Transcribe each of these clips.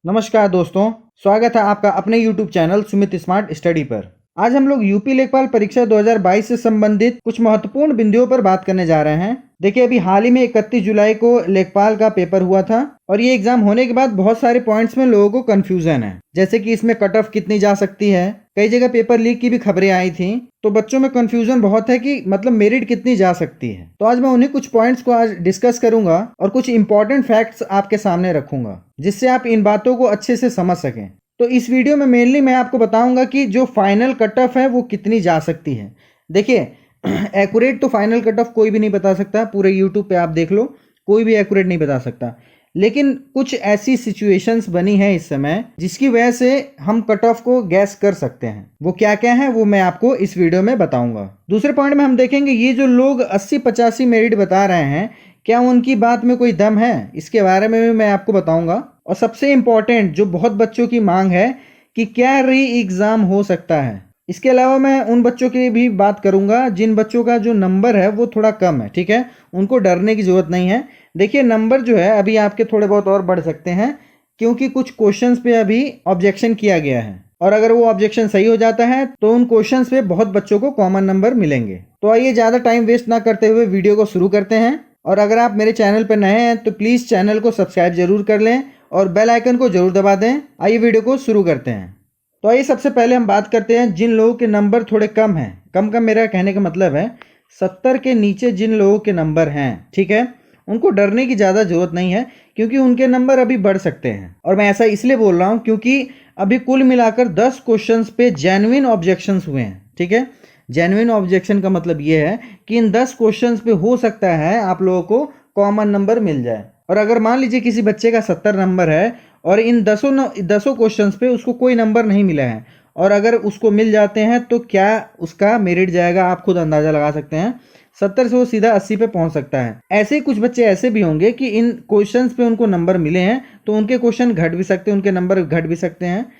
नमस्कार दोस्तों, स्वागत है आपका अपने YouTube channel Sumit smart study पर। आज हम लोग यूपी लेखपाल परीक्षा 2022 से संबंधित कुछ महत्वपूर्ण बिंदुओं पर बात करने जा रहे हैं। देखिए, अभी हाल ही में 31 जुलाई को लेखपाल का पेपर हुआ था और ये एग्जाम होने के बाद बहुत सारे पॉइंट्स में लोगों को कंफ्यूजन है, जैसे कि इसमें कट ऑफ कितनी जा सकती है। कई जगह पेपर लीक की भी खबरें आई थी, तो बच्चों में कंफ्यूजन बहुत है कि मतलब मेरिट कितनी जा सकती है। तो आज मैं उन्हीं कुछ पॉइंट्स को आज डिस्कस करूंगा और कुछ इंपॉर्टेंट फैक्ट्स आपके सामने रखूंगा, जिससे आप इन बातों को अच्छे से समझ सकें। तो इस वीडियो में मेनली मैं आपको बताऊंगा कि जो फाइनल कट ऑफ है वो कितनी जा सकती है। देखिए, एक्यूरेट तो फाइनल कट ऑफ कोई भी नहीं बता सकता, पूरे यूट्यूब पे आप देख लो, कोई भी एक्यूरेट नहीं बता सकता। लेकिन कुछ ऐसी सिचुएशंस बनी है इस समय जिसकी वजह से हम कट ऑफ को गैस कर सकते हैं। वो क्या क्या है वो मैं आपको इस वीडियो में बताऊंगा। दूसरे पॉइंट में हम देखेंगे ये जो लोग 80-85 मेरिट बता रहे हैं, क्या उनकी बात में कोई दम है, इसके बारे में भी मैं आपको बताऊंगा। और सबसे इम्पोर्टेंट जो बहुत बच्चों की मांग है कि क्या री एग्जाम हो सकता है। इसके अलावा मैं उन बच्चों की भी बात करूंगा जिन बच्चों का जो नंबर है वो थोड़ा कम है, ठीक है, उनको डरने की जरूरत नहीं है। देखिए, नंबर जो है अभी आपके थोड़े बहुत और बढ़ सकते हैं, क्योंकि कुछ क्वेश्चंस पे अभी ऑब्जेक्शन किया गया है, और अगर वो ऑब्जेक्शन सही हो जाता है तो उन क्वेश्चंस पे बहुत बच्चों को कॉमन नंबर मिलेंगे। तो आइए ज़्यादा टाइम वेस्ट ना करते हुए वीडियो को शुरू करते हैं। और अगर आप मेरे चैनल पर नए हैं तो प्लीज़ चैनल को सब्सक्राइब जरूर कर लें और बेल आइकन को जरूर दबा दें। आइए वीडियो को शुरू करते हैं। तो आइए सबसे पहले हम बात करते हैं जिन लोगों के नंबर थोड़े कम हैं। कम मेरा कहने का मतलब है 70 के नीचे जिन लोगों के नंबर हैं, ठीक है, उनको डरने की ज़्यादा ज़रूरत नहीं है, क्योंकि उनके नंबर अभी बढ़ सकते हैं। और मैं ऐसा इसलिए बोल रहा हूँ क्योंकि अभी कुल मिलाकर 10 क्वेश्चंस पे जेन्युइन ऑब्जेक्शंस हुए हैं, ठीक है। जेन्युइन ऑब्जेक्शन का मतलब ये है कि इन 10 क्वेश्चंस पे हो सकता है आप लोगों को कॉमन नंबर मिल जाए। और अगर मान लीजिए किसी बच्चे का 70 नंबर है और इन दसों क्वेश्चंस पे उसको कोई नंबर नहीं मिला है, और अगर उसको मिल जाते हैं तो क्या उसका मेरिट जाएगा, आप खुद अंदाज़ा लगा सकते हैं। 70 से वो सीधा 80 पे पहुंच सकता है। ऐसे ही कुछ बच्चे ऐसे भी होंगे कि इन क्वेश्चंस पे उनको नंबर मिले हैं तो उनके क्वेश्चन घट भी सकते हैं, उनके नंबर घट भी सकते हैं।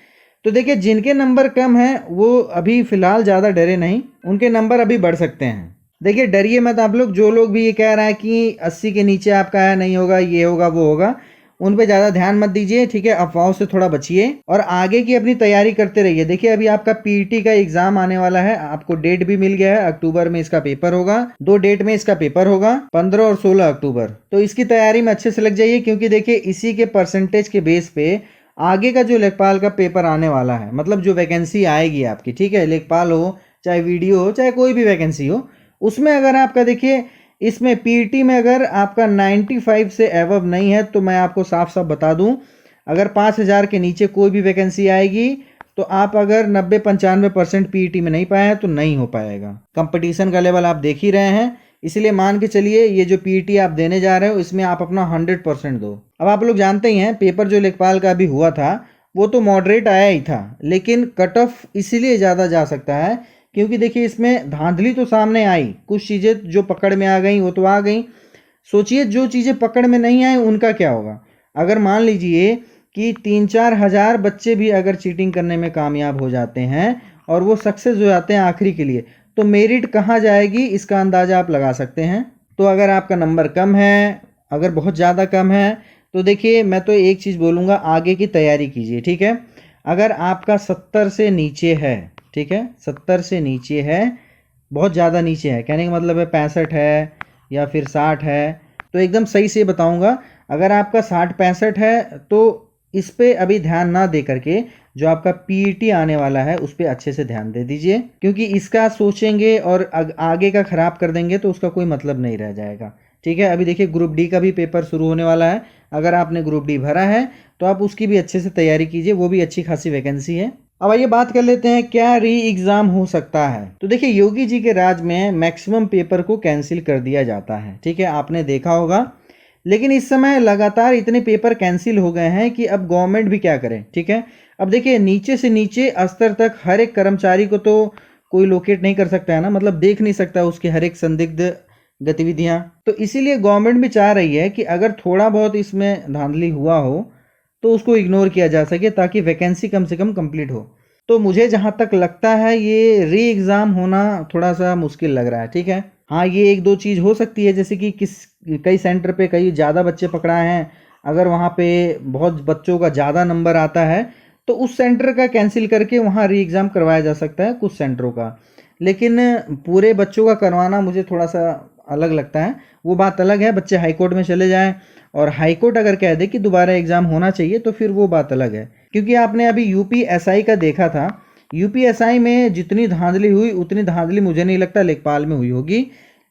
तो देखिए, जिनके नंबर कम हैं वो अभी फ़िलहाल ज़्यादा डरे नहीं, उनके नंबर अभी बढ़ सकते हैं। देखिए, डरिए मत आप लोग। जो लोग भी ये कह रहा है कि 80 के नीचे आपका है, नहीं होगा, ये होगा, वो होगा, उन पे ज़्यादा ध्यान मत दीजिए, ठीक है। अफवाहों से थोड़ा बचिए और आगे की अपनी तैयारी करते रहिए। देखिए, अभी आपका पीईटी का एग्जाम आने वाला है, आपको डेट भी मिल गया है, अक्टूबर में इसका पेपर होगा। 2 डेट में इसका पेपर होगा, 15 और 16 अक्टूबर। तो इसकी तैयारी में अच्छे से लग जाइए, क्योंकि देखिए इसी के परसेंटेज के बेस पे आगे का जो लेखपाल का पेपर आने वाला है, मतलब जो वैकेंसी आएगी आपकी, ठीक है, लेखपाल हो चाहे वीडियो हो चाहे कोई भी वैकेंसी हो, उसमें अगर आपका देखिए इसमें पीईटी में अगर आपका 95 से एवब नहीं है तो मैं आपको साफ साफ बता दूं, अगर 5000 के नीचे कोई भी वैकेंसी आएगी तो आप अगर 90-95% पीईटी में नहीं पाए हैं तो नहीं हो पाएगा। कंपटीशन का लेवल आप देख ही रहे हैं, इसलिए मान के चलिए ये जो पीईटी आप देने जा रहे हो इसमें आप अपना 100% दो। अब आप लोग जानते ही हैं पेपर जो लेखपाल का अभी हुआ था वो तो मॉडरेट आया ही था, लेकिन कट ऑफ इसीलिए ज़्यादा जा सकता है क्योंकि देखिए इसमें धांधली तो सामने आई, कुछ चीज़ें जो पकड़ में आ गई वो तो आ गई। सोचिए जो चीज़ें पकड़ में नहीं आई उनका क्या होगा। अगर मान लीजिए कि 3-4 हज़ार बच्चे भी अगर चीटिंग करने में कामयाब हो जाते हैं और वो सक्सेस हो जाते हैं आखिरी के लिए, तो मेरिट कहाँ जाएगी इसका अंदाज़ा आप लगा सकते हैं। तो अगर आपका नंबर कम है, अगर बहुत ज़्यादा कम है, तो देखिए मैं तो एक चीज़ बोलूँगा, आगे की तैयारी कीजिए, ठीक है। अगर आपका 70 से नीचे है, ठीक है, 70 से नीचे है, बहुत ज़्यादा नीचे है, कहने का मतलब है 65 है या फिर 60 है, तो एकदम सही से बताऊंगा, अगर आपका 60-65 है तो इस पे अभी ध्यान ना दे करके जो आपका पीईटी आने वाला है उस पर अच्छे से ध्यान दे दीजिए, क्योंकि इसका सोचेंगे और आगे का ख़राब कर देंगे तो उसका कोई मतलब नहीं रह जाएगा, ठीक है। अभी देखिए ग्रुप डी का भी पेपर शुरू होने वाला है, अगर आपने ग्रुप डी भरा है तो आप उसकी भी अच्छे से तैयारी कीजिए, वो भी अच्छी खासी वैकेंसी है। अब आइए बात कर लेते हैं क्या री एग्ज़ाम हो सकता है। तो देखिए योगी जी के राज में मैक्सिमम पेपर को कैंसिल कर दिया जाता है, ठीक है, आपने देखा होगा। लेकिन इस समय लगातार इतने पेपर कैंसिल हो गए हैं कि अब गवर्नमेंट भी क्या करे, ठीक है। अब देखिए नीचे से नीचे स्तर तक हर एक कर्मचारी को तो कोई लोकेट नहीं कर सकता है ना, मतलब देख नहीं सकता उसके हर एक संदिग्ध गतिविधियाँ। तो इसीलिए गवर्नमेंट भी चाह रही है कि अगर थोड़ा बहुत इसमें धांधली हुआ हो तो उसको इग्नोर किया जा सके, ताकि वैकेंसी कम से कम कंप्लीट हो। तो मुझे जहाँ तक लगता है ये री एग्ज़ाम होना थोड़ा सा मुश्किल लग रहा है, ठीक है। हाँ, ये 1-2 चीज़ हो सकती है, जैसे कि कई सेंटर पे कई ज़्यादा बच्चे पकड़ाए हैं, अगर वहाँ पे बहुत बच्चों का ज़्यादा नंबर आता है तो उस सेंटर का कैंसिल करके वहाँ री एग्ज़ाम करवाया जा सकता है कुछ सेंटरों का। लेकिन पूरे बच्चों का करवाना मुझे थोड़ा सा अलग लगता है। वो बात अलग है, बच्चे हाई कोर्ट में चले जाएं और हाई कोर्ट अगर कह दे कि दोबारा एग्ज़ाम होना चाहिए तो फिर वो बात अलग है। क्योंकि आपने अभी यूपीएसआई का देखा था, यूपीएसआई में जितनी धांधली हुई उतनी धांधली मुझे नहीं लगता लेखपाल में हुई होगी।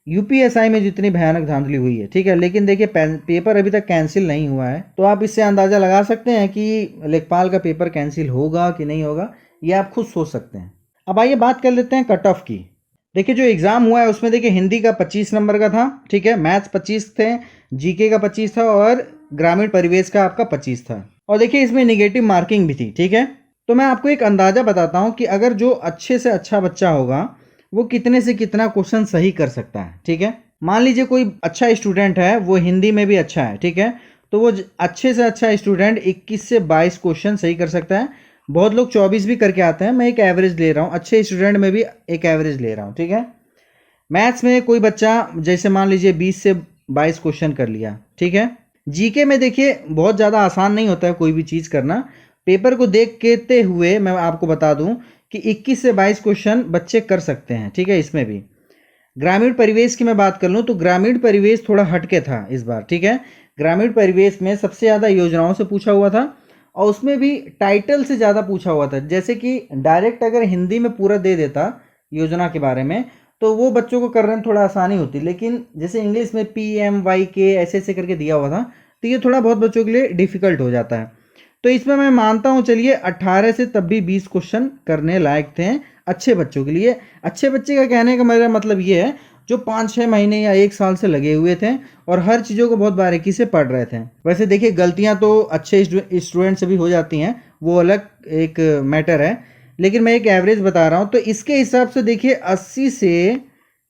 यूपीएसआई में जितनी भयानक धांधली हुई है, ठीक है, लेकिन देखिए पेपर अभी तक कैंसिल नहीं हुआ है, तो आप इससे अंदाज़ा लगा सकते हैं कि लेखपाल का पेपर कैंसिल होगा कि नहीं होगा, ये आप खुद सोच सकते हैं। अब आइए बात कर लेते हैं कट ऑफ की। देखिए जो एग्ज़ाम हुआ है उसमें देखिए हिंदी का 25 नंबर का था, ठीक है, मैथ्स 25 थे, जीके का 25 था और ग्रामीण परिवेश का आपका 25 था। और देखिए इसमें निगेटिव मार्किंग भी थी, ठीक है। तो मैं आपको एक अंदाज़ा बताता हूँ कि अगर जो अच्छे से अच्छा बच्चा होगा वो कितने से कितना क्वेश्चन सही कर सकता है, ठीक है। मान लीजिए कोई अच्छा स्टूडेंट है, वो हिंदी में भी अच्छा है, ठीक है, तो वो अच्छे से अच्छा स्टूडेंट 21 से 22 क्वेश्चन सही कर सकता है। बहुत लोग 24 भी करके आते हैं, मैं एक एवरेज ले रहा हूँ, अच्छे स्टूडेंट में भी एक एवरेज ले रहा हूँ, ठीक है। मैथ्स में कोई बच्चा जैसे मान लीजिए 20 से 22 क्वेश्चन कर लिया, ठीक है। जीके में देखिए बहुत ज़्यादा आसान नहीं होता है कोई भी चीज़ करना। पेपर को देखते हुए मैं आपको बता दूं कि 21 से 22 क्वेश्चन बच्चे कर सकते हैं, ठीक है। इसमें भी ग्रामीण परिवेश की मैं बात कर लूँ तो ग्रामीण परिवेश थोड़ा हटके था इस बार, ठीक है। ग्रामीण परिवेश में सबसे ज़्यादा योजनाओं से पूछा हुआ था और उसमें भी टाइटल से ज़्यादा पूछा हुआ था। जैसे कि डायरेक्ट अगर हिंदी में पूरा दे देता योजना के बारे में तो वो बच्चों को करने में थोड़ा आसानी होती, लेकिन जैसे इंग्लिश में PMYK ऐसे ऐसे करके दिया हुआ था तो ये थोड़ा बहुत बच्चों के लिए डिफ़िकल्ट हो जाता है। तो इसमें मैं मानता हूँ चलिए 18 से तब भी 20 क्वेश्चन करने लायक थे अच्छे बच्चों के लिए। अच्छे बच्चे का कहने का मेरा मतलब ये है जो 5-6 महीने या 1 साल से लगे हुए थे और हर चीज़ों को बहुत बारीकी से पढ़ रहे थे। वैसे देखिए गलतियाँ तो अच्छे स्टूडेंट से भी हो जाती हैं, वो अलग एक मैटर है, लेकिन मैं एक एवरेज बता रहा हूँ। तो इसके हिसाब से देखिए 80 से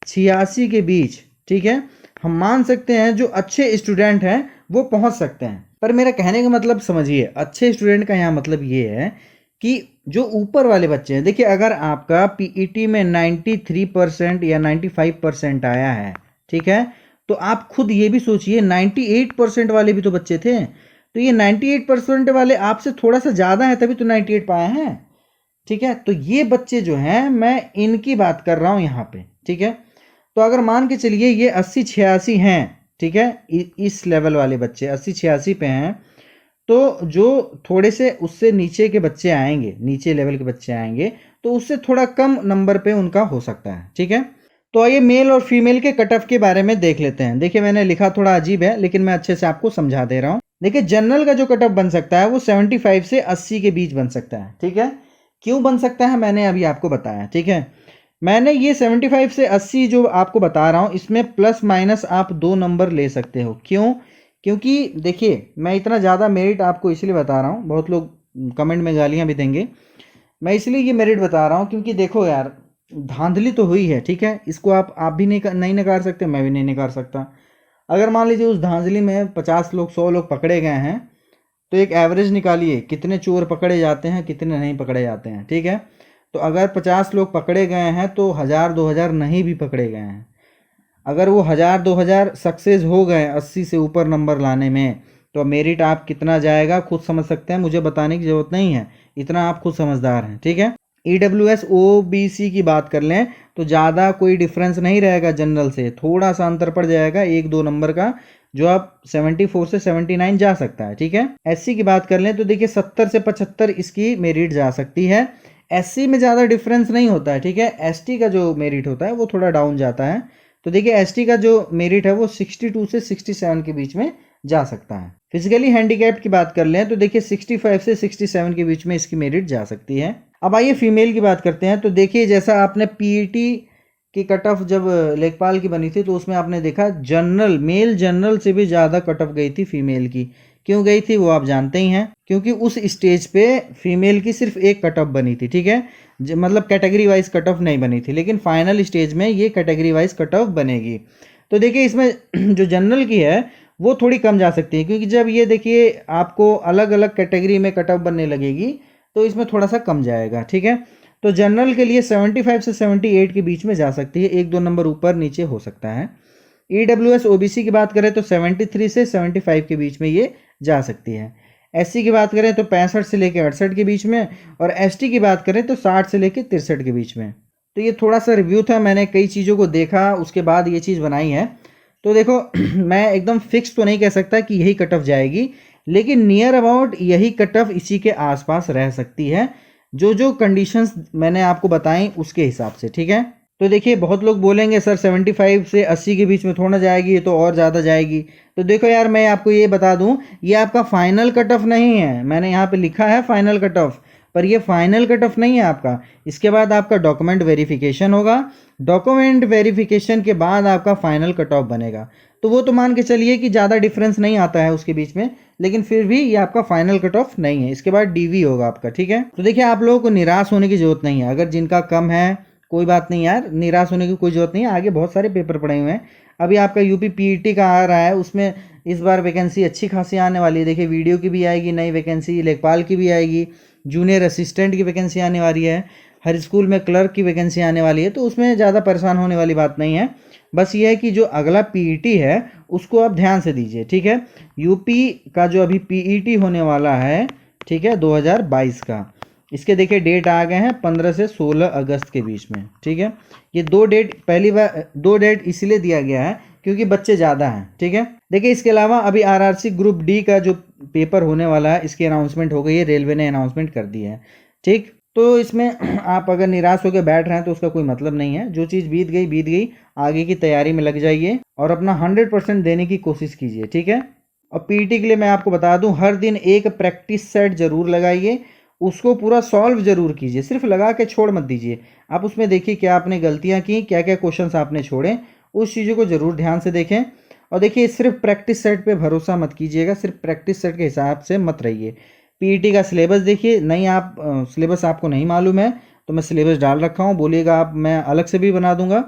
86 के बीच, ठीक है, हम मान सकते हैं जो अच्छे स्टूडेंट हैं वो पहुँच सकते हैं। पर मेरा कहने का मतलब समझिए, अच्छे स्टूडेंट का यहाँ मतलब ये है कि जो ऊपर वाले बच्चे हैं, देखिए अगर आपका पीईटी में 93% या 95% आया है, ठीक है, तो आप खुद ये भी सोचिए 98% वाले भी तो बच्चे थे। तो ये 98% वाले आपसे थोड़ा सा ज़्यादा है तभी तो 98 पाए हैं, ठीक है। तो ये बच्चे जो हैं मैं इनकी बात कर रहा हूँ यहाँ पे, ठीक है। तो अगर मान के चलिए ये 80-86 हैं, ठीक है, इस लेवल वाले बच्चे 80-86 पे हैं, तो जो थोड़े से उससे नीचे के बच्चे आएंगे, नीचे लेवल के बच्चे आएंगे, तो उससे थोड़ा कम नंबर पे उनका हो सकता है, ठीक है। तो आइए मेल और फीमेल के कट ऑफ के बारे में देख लेते हैं। देखिए मैंने लिखा थोड़ा अजीब है लेकिन मैं अच्छे से आपको समझा दे रहा हूँ। देखिए जनरल का जो कट ऑफ बन सकता है वो 75 से 80 के बीच बन सकता है, ठीक है। क्यों बन सकता है मैंने अभी आपको बताया, ठीक है। मैंने ये 75 से 80 जो आपको बता रहा हूँ इसमें प्लस माइनस आप 2 नंबर ले सकते हो। क्यों? क्योंकि देखिए मैं इतना ज़्यादा मेरिट आपको इसलिए बता रहा हूँ, बहुत लोग कमेंट में गालियाँ भी देंगे, मैं इसलिए ये मेरिट बता रहा हूँ क्योंकि देखो यार धांधली तो हुई है, ठीक है, इसको आप भी नहीं नकार सकते, मैं भी नहीं नकार सकता। अगर मान लीजिए उस धांधली में 50 लोग 100 लोग पकड़े गए हैं तो एक एवरेज निकालिए कितने चोर पकड़े जाते हैं कितने नहीं पकड़े जाते हैं, ठीक है। तो अगर 50 लोग पकड़े गए हैं तो 1000-2000 नहीं भी पकड़े गए हैं। अगर वो 1000-2000 सक्सेस हो गए 80 से ऊपर नंबर लाने में तो मेरिट आप कितना जाएगा खुद समझ सकते हैं, मुझे बताने की ज़रूरत नहीं है, इतना आप खुद समझदार हैं, ठीक है। EWS OBC की बात कर लें तो ज़्यादा कोई डिफरेंस नहीं रहेगा, जनरल से थोड़ा सा अंतर पड़ जाएगा 1-2 नंबर का, जो आप 74 से 79 जा सकता है, ठीक है। SC की बात कर लें तो देखिए 70 से 75 इसकी मेरिट जा सकती है। SC में ज़्यादा डिफरेंस नहीं होता है, ठीक है। ST का जो मेरिट होता है वो थोड़ा डाउन जाता है। तो देखिए ST का जो मेरिट है वो 62 से 67 के बीच में जा सकता है। फिजिकली हैंडीकैप्ड की बात कर लें तो देखिए 65 से 67 के बीच में इसकी मेरिट जा सकती है। अब आइए फीमेल की बात करते हैं। तो देखिए जैसा आपने पीईटी की कट ऑफ जब लेखपाल की बनी थी तो उसमें आपने देखा जनरल मेल जनरल से भी ज़्यादा कट ऑफ गई थी फीमेल की। क्यों गई थी वो आप जानते ही हैं, क्योंकि उस स्टेज पे फीमेल की सिर्फ एक कट ऑफ बनी थी, ठीक है, मतलब कैटेगरी वाइज कट ऑफ नहीं बनी थी, लेकिन फाइनल स्टेज में ये कैटेगरी वाइज कट ऑफ बनेगी। तो देखिए इसमें जो जनरल की है वो थोड़ी कम जा सकती है, क्योंकि जब ये देखिए आपको अलग अलग कैटेगरी में कट ऑफ बनने लगेगी तो इसमें थोड़ा सा कम जाएगा, ठीक है। तो जनरल के लिए 75 से 78 के बीच में जा सकती है, 1-2 नंबर ऊपर नीचे हो सकता है। EWS OBC की बात करें तो 73 से 75 के बीच में ये जा सकती है। SC की बात करें तो 65 से लेकर 68 के बीच में, और ST की बात करें तो 60 से लेकर 63 के बीच में। तो ये थोड़ा सा रिव्यू था, मैंने कई चीज़ों को देखा उसके बाद ये चीज़ बनाई है। तो देखो मैं एकदम फिक्स तो नहीं कह सकता कि यही कट ऑफ जाएगी, लेकिन नियर अबाउट यही कट ऑफ इसी के आसपास रह सकती है, जो जो कंडीशंस मैंने आपको बताई उसके हिसाब से, ठीक है। तो देखिए बहुत लोग बोलेंगे सर 75 से 80 के बीच में थोड़ा जाएगी, ये तो और ज़्यादा जाएगी। तो देखो यार मैं आपको ये बता दूं, ये आपका फाइनल कट ऑफ नहीं है। मैंने यहाँ पे लिखा है फाइनल कट ऑफ, पर ये फाइनल कट ऑफ नहीं है आपका। इसके बाद आपका डॉक्यूमेंट वेरिफिकेशन होगा, डॉक्यूमेंट वेरिफिकेशन के बाद आपका फाइनल कट ऑफ बनेगा। तो वो तो मान के चलिए कि ज़्यादा डिफरेंस नहीं आता है उसके बीच में, लेकिन फिर भी ये आपका फाइनल कट ऑफ नहीं है। इसके बाद DV होगा आपका, ठीक है। तो देखिए आप लोगों को निराश होने की जरूरत नहीं है। अगर जिनका कम है कोई बात नहीं यार, निराश होने की कोई जरूरत नहीं है। आगे बहुत सारे पेपर पड़े हुए हैं। अभी आपका UP PET का आ रहा है, उसमें इस बार वैकेंसी अच्छी खासी आने वाली है। देखिए वीडियो की भी आएगी नई वैकेंसी, लेखपाल की भी आएगी, जूनियर असिस्टेंट की वैकेंसी आने वाली है, हर स्कूल में क्लर्क की वैकेंसी आने वाली है। तो उसमें ज़्यादा परेशान होने वाली बात नहीं है। बस ये है कि जो अगला PET है उसको आप ध्यान से दीजिए, ठीक है। UP का जो अभी PET होने वाला है, ठीक है, 2022 का, इसके देखिए डेट आ गए हैं 15 से 16 अगस्त के बीच में, ठीक है। ये 2 डेट पहली बार 2 डेट इसलिए दिया गया है क्योंकि बच्चे ज़्यादा हैं, ठीक है। देखिए इसके अलावा अभी RRC ग्रुप D का जो पेपर होने वाला है, इसकी अनाउंसमेंट हो गई है, रेलवे ने अनाउंसमेंट कर दी है, ठीक। तो इसमें आप अगर निराश होकर बैठ रहे हैं तो उसका कोई मतलब नहीं है। जो चीज़ बीत गई, आगे की तैयारी में लग जाइए और अपना 100% देने की कोशिश कीजिए, ठीक है। और PET के लिए मैं आपको बता दूं, हर दिन एक प्रैक्टिस सेट जरूर लगाइए, उसको पूरा सॉल्व जरूर कीजिए, सिर्फ लगा के छोड़ मत दीजिए। आप उसमें देखिए क्या आपने गलतियां की, क्या क्या क्वेश्चंस आपने छोड़े, उस चीज़ों को जरूर ध्यान से देखें। और देखिए सिर्फ प्रैक्टिस सेट पे भरोसा मत कीजिएगा, सिर्फ प्रैक्टिस सेट के हिसाब से मत रहिए। PET का सिलेबस देखिए, नहीं आप सिलेबस आपको नहीं मालूम है तो मैं सिलेबस डाल रखा हूँ, बोलिएगा आप, मैं अलग से भी बना दूंगा।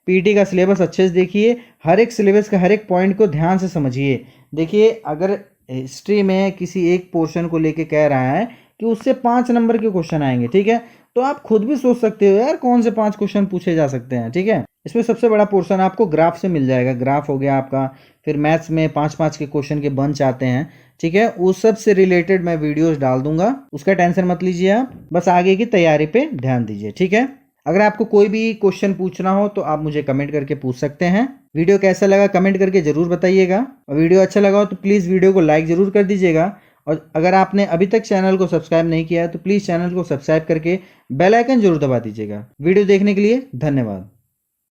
PET का सिलेबस अच्छे से देखिए, हर एक सिलेबस का हर एक पॉइंट को ध्यान से समझिए। देखिए अगर हिस्ट्री में किसी एक पोर्शन को लेके कह रहा है कि उससे 5 नंबर के क्वेश्चन आएंगे, ठीक है, तो आप खुद भी सोच सकते हो यार कौन से 5 क्वेश्चन पूछे जा सकते हैं, ठीक है। इसमें सबसे बड़ा पोर्शन आपको ग्राफ से मिल जाएगा, ग्राफ हो गया आपका, फिर मैथ्स में 5-5 के क्वेश्चन के बंच आते हैं, ठीक है। उस सब से रिलेटेड मैं वीडियोस डाल दूंगा, उसका टेंशन मत लीजिए आप, बस आगे की तैयारी पे ध्यान दीजिए, ठीक है। अगर आपको कोई भी क्वेश्चन पूछना हो तो आप मुझे कमेंट करके पूछ सकते हैं। वीडियो कैसा लगा कमेंट करके जरूर बताइएगा, और वीडियो अच्छा लगा हो तो प्लीज़ वीडियो को लाइक ज़रूर कर दीजिएगा। और अगर आपने अभी तक चैनल को सब्सक्राइब नहीं किया है तो प्लीज़ चैनल को सब्सक्राइब करके बेल आइकन जरूर दबा दीजिएगा। वीडियो देखने के लिए धन्यवाद।